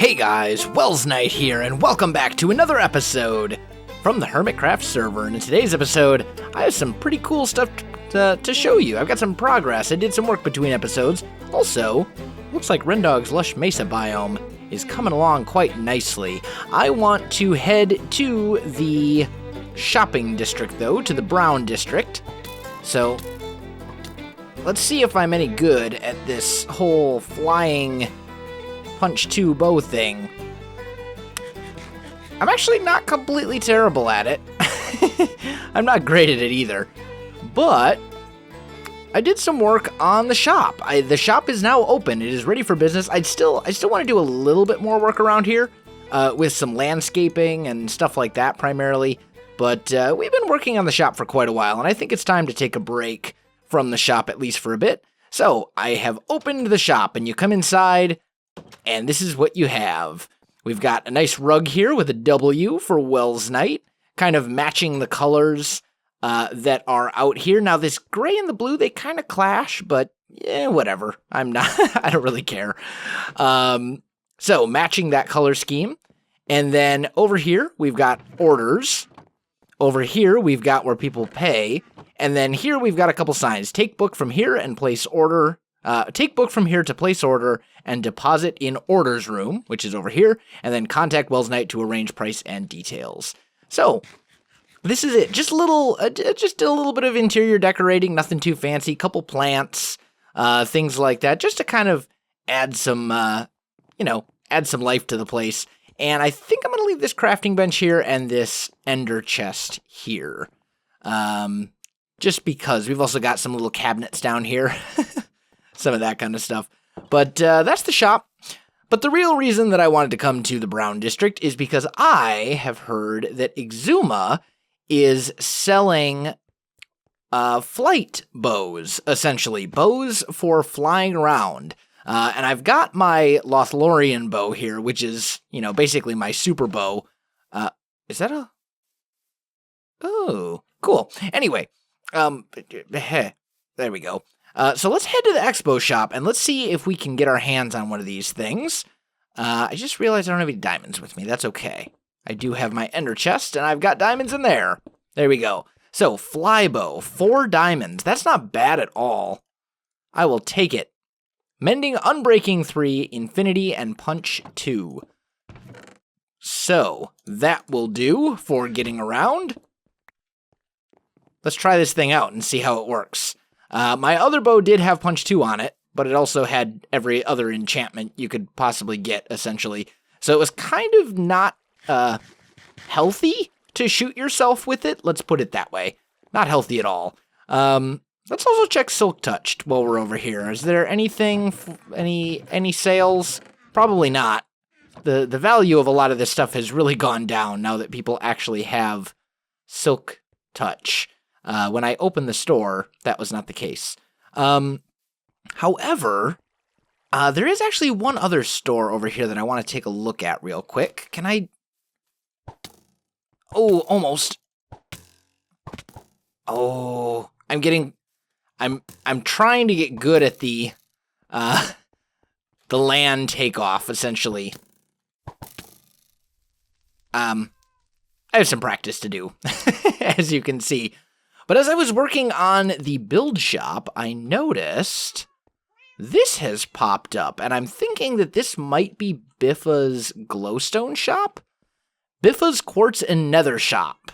Hey guys, Welsknight here, and welcome back to another episode from the Hermitcraft server. And in today's episode, I have some pretty cool stuff to show you. I've got some progress. I did some work between episodes. Also, looks like Rendog's lush mesa biome is coming along quite nicely. I want to head to the shopping district, though, to the brown district. So, let's see if I'm any good at this whole flying punch 2 bow thing. I'm actually not completely terrible at it. I'm not great at it either. But I did some work on the shop. The shop is now open. It is ready for business. I still want to do a little bit more work around here with some landscaping and stuff like that primarily. But we've been working on the shop for quite a while, and I think it's time to take a break from the shop, at least for a bit. So I have opened the shop, and you come inside, and this is what you have. We've got a nice rug here with a W for Welsknight, kind of matching the colors that are out here. Now, this gray and the blue, they kind of clash, but whatever. I don't really care. So, matching that color scheme. And then over here, we've got orders. Over here, we've got where people pay. And then here, we've got a couple signs. Take book from here and place order. Take book from here to place order and deposit in orders room, which is over here, and then contact Welsknight to arrange price and details. So, this is it. Just a little bit of interior decorating, nothing too fancy. Couple plants, things like that, just to kind of add some, add some life to the place. And I think I'm going to leave this crafting bench here and this ender chest here, just because we've also got some little cabinets down here. Some of that kind of stuff. But that's the shop. But the real reason that I wanted to come to the Brown District is because I have heard that Exuma is selling flight bows, essentially. Bows for flying around. And I've got my Lothlorien bow here, which is, basically my super bow. Is that a... Oh, cool. Anyway, there we go. So let's head to the expo shop, and let's see if we can get our hands on one of these things. I just realized I don't have any diamonds with me. That's okay. I do have my ender chest, and I've got diamonds in there. There we go. So, flybow, 4 diamonds. That's not bad at all. I will take it. Mending, unbreaking 3, infinity, and punch 2. So, that will do for getting around. Let's try this thing out and see how it works. My other bow did have punch 2 on it, but it also had every other enchantment you could possibly get, essentially. So it was kind of not healthy to shoot yourself with it. Let's put it that way. Not healthy at all. Let's also check Silk Touched while we're over here. Is there anything, any sales? Probably not. The value of a lot of this stuff has really gone down now that people actually have Silk Touch. When I opened the store, that was not the case. However, there is actually one other store over here that I want to take a look at real quick. Can I... Oh, almost. Oh, I'm trying to get good at the land takeoff, essentially. I have some practice to do, as you can see. But as I was working on the build shop, I noticed this has popped up, and I'm thinking that this might be Biffa's glowstone shop? Biffa's quartz and nether shop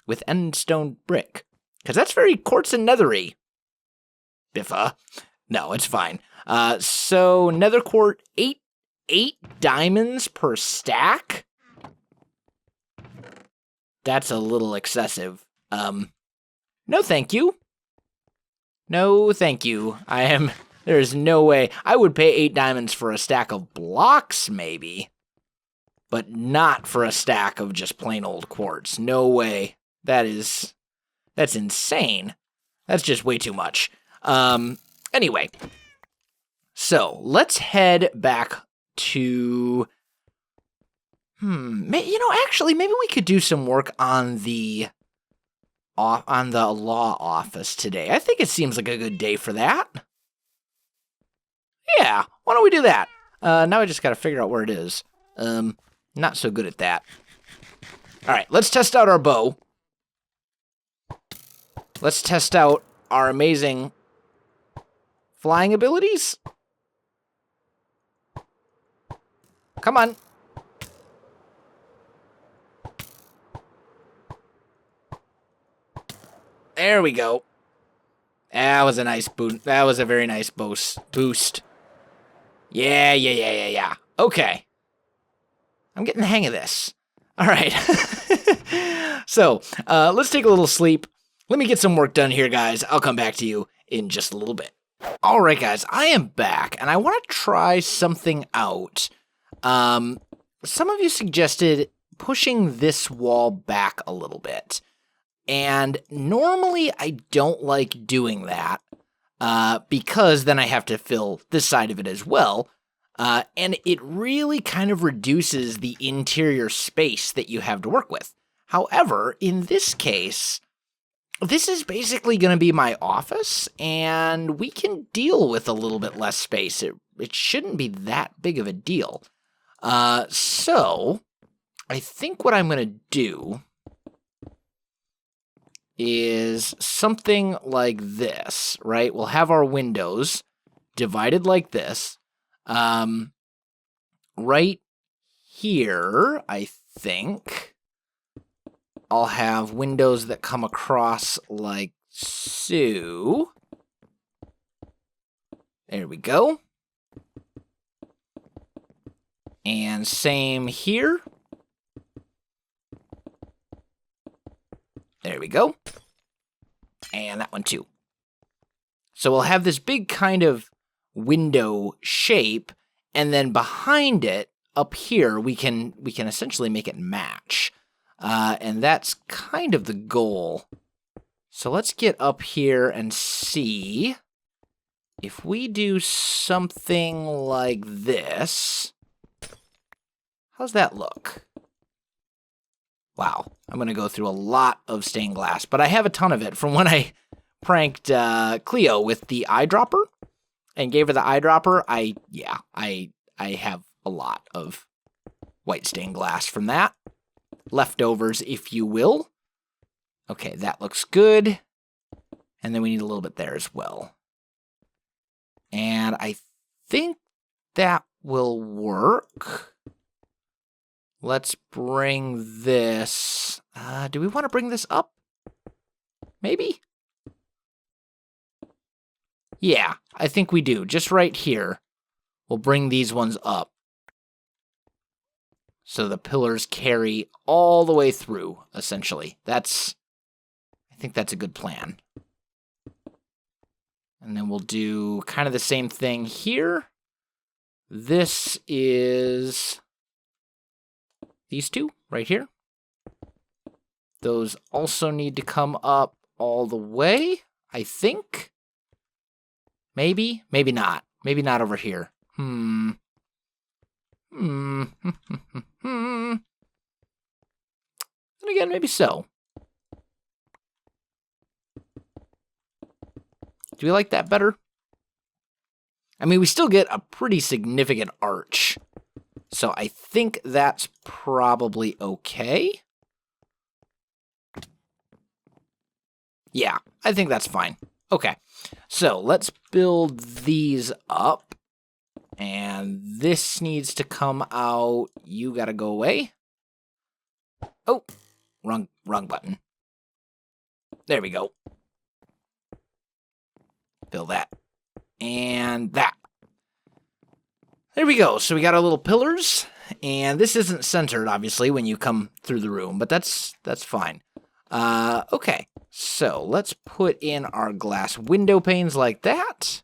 with endstone brick, because that's very quartz and nethery. Biffa. No, it's fine. So nether quart, 8 diamonds per stack? That's a little excessive. No thank you. No thank you. There's no way. I would pay 8 diamonds for a stack of blocks, maybe. But not for a stack of just plain old quartz. No way. That's insane. That's just way too much. Anyway. So, let's head back to... actually, maybe we could do some work on the law office today. I think it seems like a good day for that. Yeah, why don't we do that? Now I just gotta figure out where it is. Not so good at that. Alright, let's test out our bow. Let's test out our amazing flying abilities. Come on. There we go. That was a nice boost. That was a very nice boost. Yeah. Okay. I'm getting the hang of this. All right. So, let's take a little sleep. Let me get some work done here, guys. I'll come back to you in just a little bit. All right, guys. I am back, and I want to try something out. Some of you suggested pushing this wall back a little bit. And normally I don't like doing that because then I have to fill this side of it as well. And it really kind of reduces the interior space that you have to work with. However, in this case, this is basically going to be my office, and we can deal with a little bit less space. It shouldn't be that big of a deal. So I think what I'm going to do is something like this, right? We'll have our windows divided like this. Right here, I think, I'll have windows that come across like so. There we go. And same here. There we go. And that one too. So we'll have this big kind of window shape, and then behind it, up here, we can essentially make it match. And that's kind of the goal. So let's get up here and see if we do something like this. How's that look? Wow, I'm going to go through a lot of stained glass, but I have a ton of it from when I pranked Cleo with the eyedropper and gave her the eyedropper. I have a lot of white stained glass from that. Leftovers, if you will. Okay, that looks good. And then we need a little bit there as well. And I think that will work. Let's bring this. Do we want to bring this up? Maybe? Yeah, I think we do. Just right here. We'll bring these ones up. So the pillars carry all the way through, essentially. I think that's a good plan. And then we'll do kind of the same thing here. This is these two right here. Those also need to come up all the way, I think. Maybe, maybe not. Maybe not over here. And again, maybe so. Do we like that better? I mean, we still get a pretty significant arch. So I think that's probably okay. Yeah, I think that's fine. Okay, so let's build these up. And this needs to come out. You gotta go away. Oh, wrong button. There we go. Build that. And that. There we go. So we got our little pillars. And this isn't centered, obviously, when you come through the room. But that's fine. Okay. So let's put in our glass window panes like that.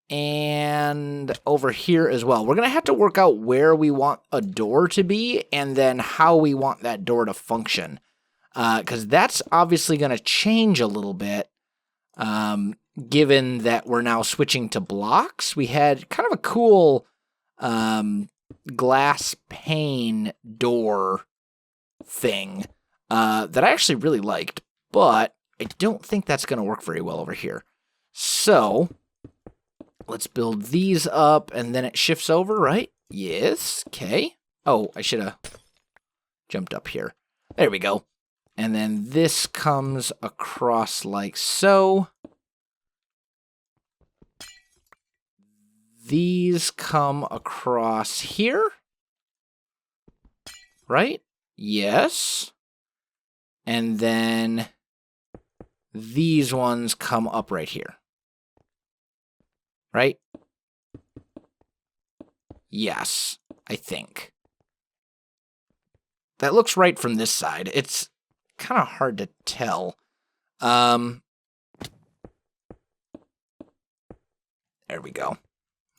And over here as well. We're going to have to work out where we want a door to be and then how we want that door to function. Because that's obviously going to change a little bit. Given that we're now switching to blocks. We had kind of a cool glass pane door thing that I actually really liked. But I don't think that's going to work very well over here. So Let's build these up, and then it shifts over, right? Yes, okay. Oh, I should have jumped up here. There we go. And then this comes across like so. These come across here, right? Yes. And then these ones come up right here, right? Yes, I think. That looks right from this side. It's kind of hard to tell. There we go.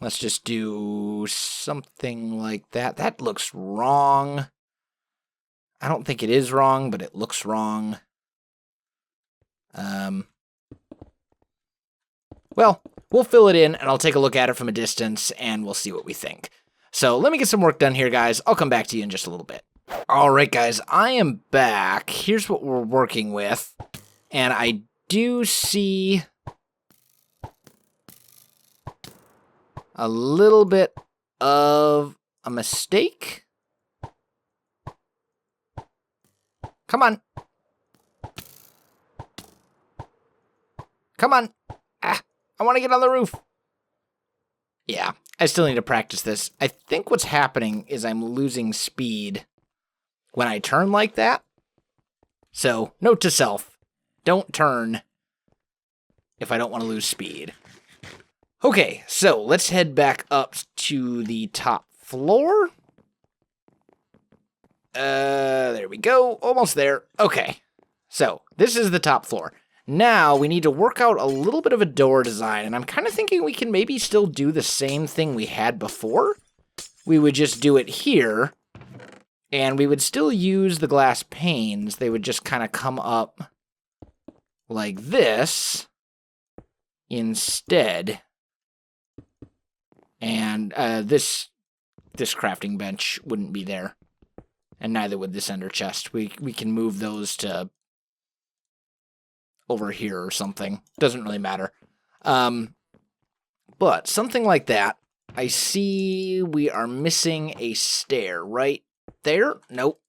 Let's just do something like that. That looks wrong. I don't think it is wrong, but it looks wrong. Well, we'll fill it in, and I'll take a look at it from a distance, and we'll see what we think. So let me get some work done here, guys. I'll come back to you in just a little bit. All right, guys, I am back. Here's what we're working with, and I do see a little bit of a mistake. Come on. Come on. Ah, I want to get on the roof. Yeah, I still need to practice this. I think what's happening is I'm losing speed when I turn like that. So, note to self, don't turn if I don't want to lose speed. Okay, so let's head back up to the top floor. There we go. Almost there. Okay, so this is the top floor. Now we need to work out a little bit of a door design, and I'm kind of thinking we can maybe still do the same thing we had before. We would just do it here, and we would still use the glass panes. They would just kind of come up like this instead. And this crafting bench wouldn't be there. And neither would this ender chest. We can move those to over here or something. Doesn't really matter. But something like that. I see we are missing a stair right there. Nope.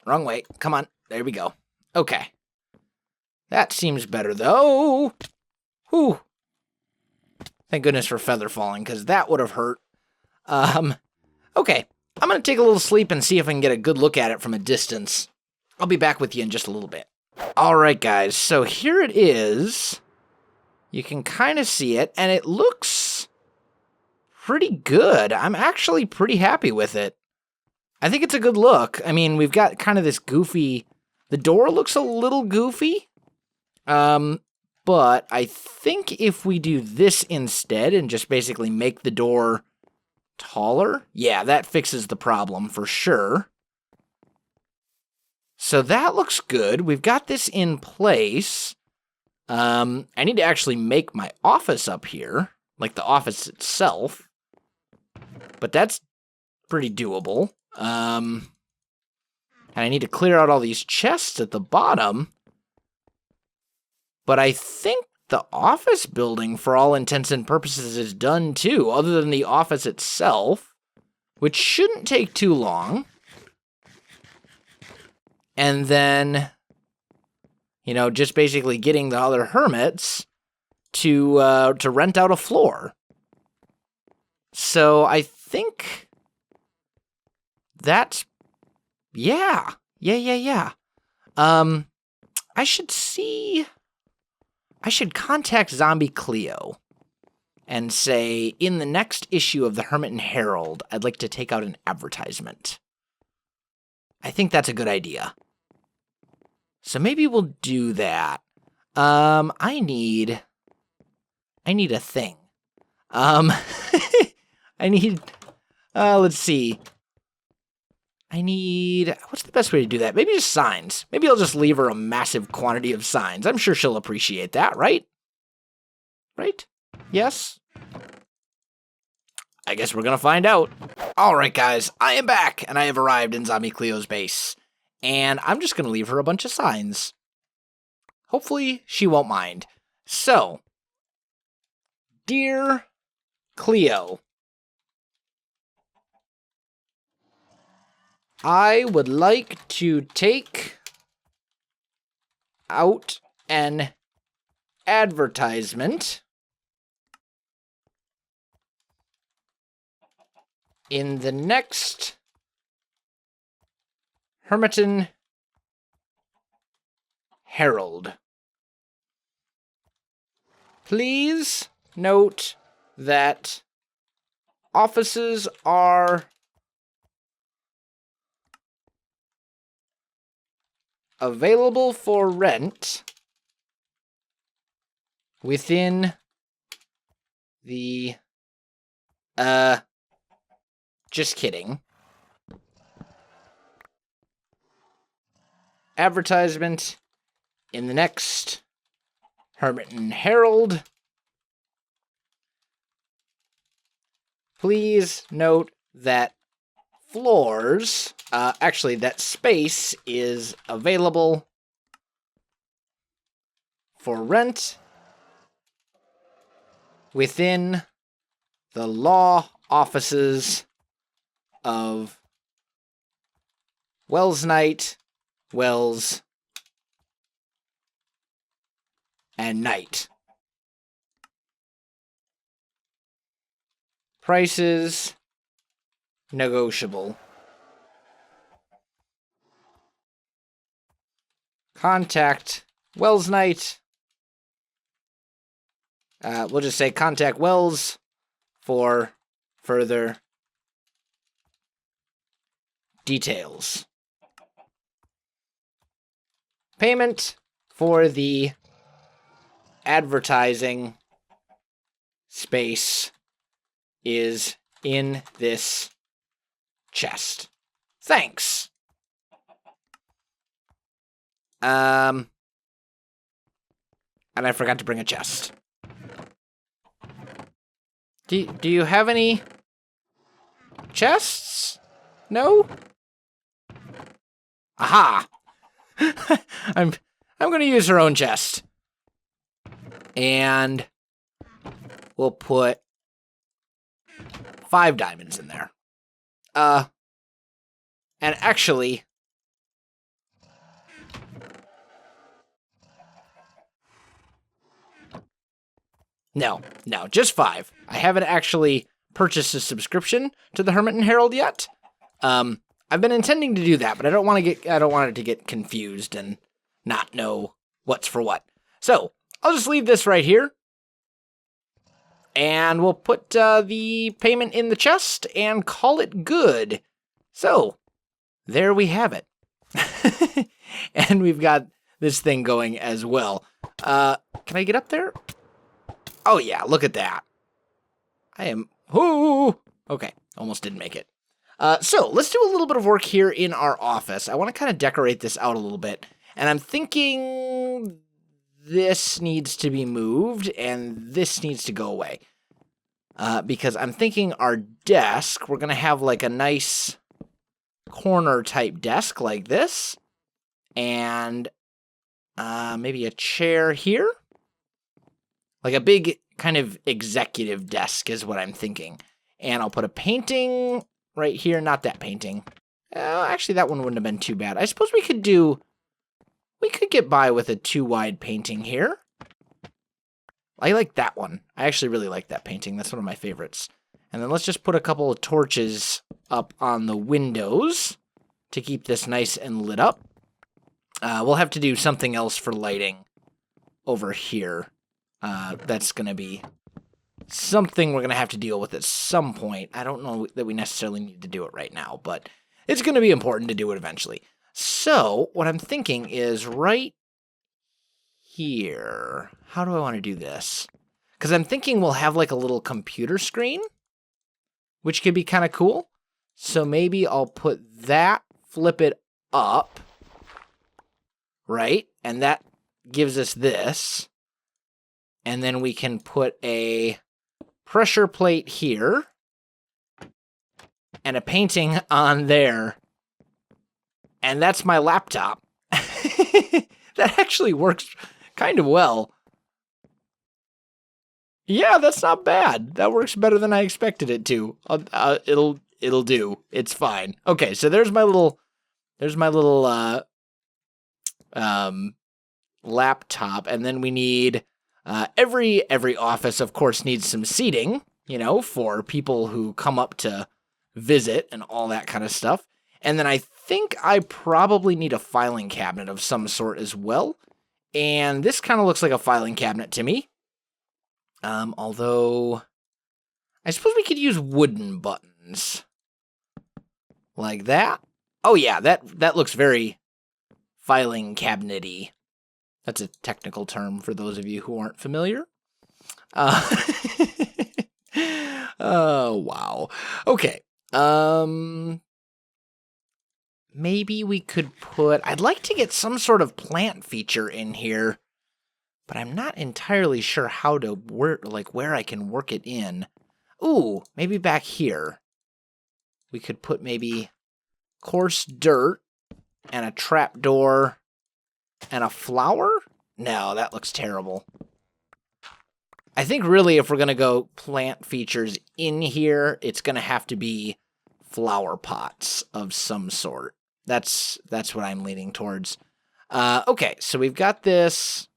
Wrong way. Come on. There we go. Okay. That seems better, though. Whew. Thank goodness for feather falling, because that would have hurt. Okay. I'm going to take a little sleep and see if I can get a good look at it from a distance. I'll be back with you in just a little bit. All right, guys. So here it is. You can kind of see it, and it looks pretty good. I'm actually pretty happy with it. I think it's a good look. I mean, we've got kind of this goofy... The door looks a little goofy. But I think if we do this instead and just basically make the door taller, yeah, that fixes the problem for sure. So that looks good. We've got this in place. I need to actually make my office up here, like the office itself. But that's pretty doable. And I need to clear out all these chests at the bottom. But I think the office building, for all intents and purposes, is done too, other than the office itself, which shouldn't take too long. And then, you know, just basically getting the other hermits to rent out a floor. So I think that's, yeah. I should contact Zombie Cleo and say, in the next issue of the Hermit and Herald, I'd like to take out an advertisement. I think that's a good idea. So maybe we'll do that. I need a thing. Let's see. What's the best way to do that? Maybe just signs. Maybe I'll just leave her a massive quantity of signs. I'm sure she'll appreciate that, right? Right? Yes? I guess we're gonna find out. Alright guys, I am back, and I have arrived in Zombie Cleo's base. And I'm just gonna leave her a bunch of signs. Hopefully, she won't mind. So, Dear Cleo, I would like to take out an advertisement in the next Hermiton Herald. Please note that offices are available for rent within the, just kidding. Advertisement in the next Hermiton Herald. Please note that floors, actually that space is available for rent within the law offices of Welsknight, Wells, and Knight. Prices negotiable. Contact Welsknight. We'll just say contact Wells for further details. Payment for the advertising space is in this chest. Thanks. And I forgot to bring a chest. Do you have any chests? No? Aha! I'm gonna use her own chest. And we'll put 5 diamonds in there. And actually, no, just 5. I haven't actually purchased a subscription to the Hermiton Herald yet. I've been intending to do that, but I don't want it to get confused and not know what's for what. So I'll just leave this right here. And we'll put the payment in the chest and call it good. So, there we have it. And we've got this thing going as well. Can I get up there? Oh yeah, look at that. I am... Ooh! Okay, almost didn't make it. So, let's do a little bit of work here in our office. I want to kind of decorate this out a little bit. And I'm thinking... this needs to be moved, and this needs to go away. Because I'm thinking our desk, we're going to have like a nice corner-type desk like this. And maybe a chair here. Like a big kind of executive desk is what I'm thinking. And I'll put a painting right here. Not that painting. Actually, that one wouldn't have been too bad. I suppose we could get by with a 2-wide painting here. I like that one. I actually really like that painting. That's one of my favorites. And then let's just put a couple of torches up on the windows to keep this nice and lit up. We'll have to do something else for lighting over here. That's going to be something we're going to have to deal with at some point. I don't know that we necessarily need to do it right now, but it's going to be important to do it eventually. So, what I'm thinking is right here. How do I want to do this? Because I'm thinking we'll have like a little computer screen, which could be kind of cool. So maybe I'll put that, flip it up, right? And that gives us this. And then we can put a pressure plate here and a painting on there. And that's my laptop. That actually works kind of well. Yeah, that's not bad. That works better than I expected it to. It'll do. It's fine. Okay, so there's my little laptop, and then we need every office, of course, needs some seating, for people who come up to visit and all that kind of stuff. And then I think I probably need a filing cabinet of some sort as well. And this kind of looks like a filing cabinet to me. Although I suppose we could use wooden buttons like that. Oh yeah, that looks very filing cabinet-y. That's a technical term for those of you who aren't familiar. Oh, wow. Okay. Maybe we could I'd like to get some sort of plant feature in here, but I'm not entirely sure how to where I can work it in. Ooh, maybe back here. We could put maybe coarse dirt and a trapdoor and a flower? No, that looks terrible. I think really if we're going to go plant features in here, it's going to have to be flower pots of some sort. That's what I'm leaning towards. Okay, so we've got this.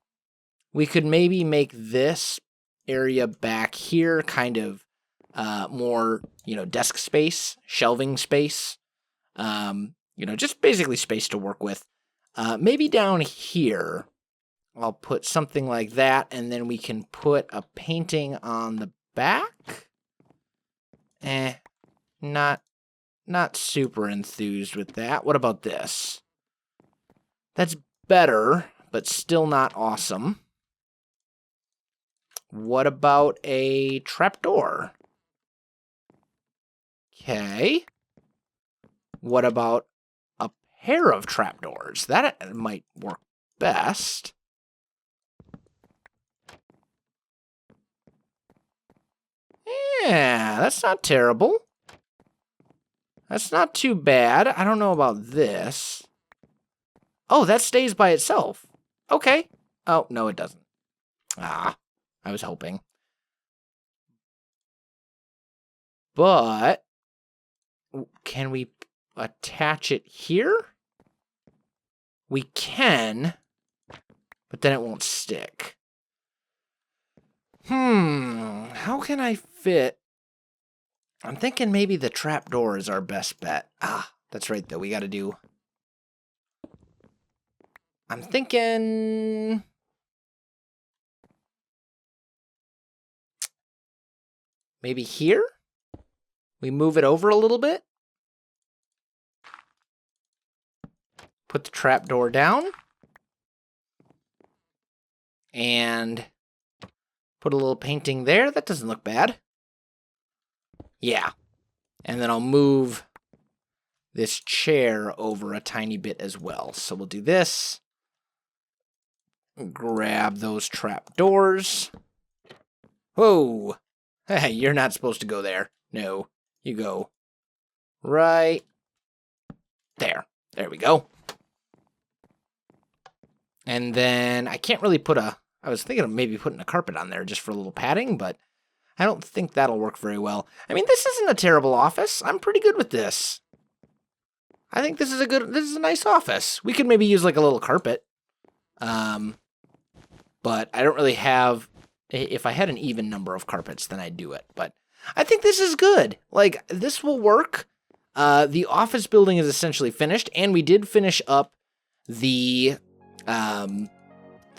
We could maybe make this area back here kind of more, desk space, shelving space. Just basically space to work with. Maybe down here, I'll put something like that, and then we can put a painting on the back. Not super enthused with that. What about this? That's better, but still not awesome. What about a trapdoor? Okay. What about a pair of trapdoors? That might work best. Yeah, that's not terrible. That's not too bad. I don't know about this. Oh, that stays by itself. Okay. Oh, no, it doesn't. I was hoping. But can we attach it here? We can, but then it won't stick. How can I fit? I'm thinking maybe the trapdoor is our best bet. That's right, though. We got to do... I'm thinking... maybe here? We move it over a little bit. Put the trapdoor down. And put a little painting there. That doesn't look bad. Yeah. And then I'll move this chair over a tiny bit as well. So we'll do this. Grab those trapdoors. Whoa. Hey, you're not supposed to go there. No, you go right there. There we go. And then I can't really put I was thinking of maybe putting a carpet on there just for a little padding, but I don't think that'll work very well. I mean, this isn't a terrible office. I'm pretty good with this. I think this is a nice office. We could maybe use like a little carpet. But I don't really have, if I had an even number of carpets, then I'd do it. But I think this is good. Like, this will work. The office building is essentially finished, and we did finish up the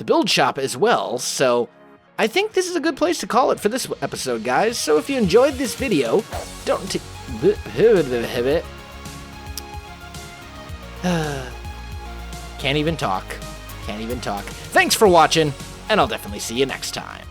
build shop as well. So I think this is a good place to call it for this episode, guys. So if you enjoyed this video, don't can't even talk. Thanks for watching, and I'll definitely see you next time.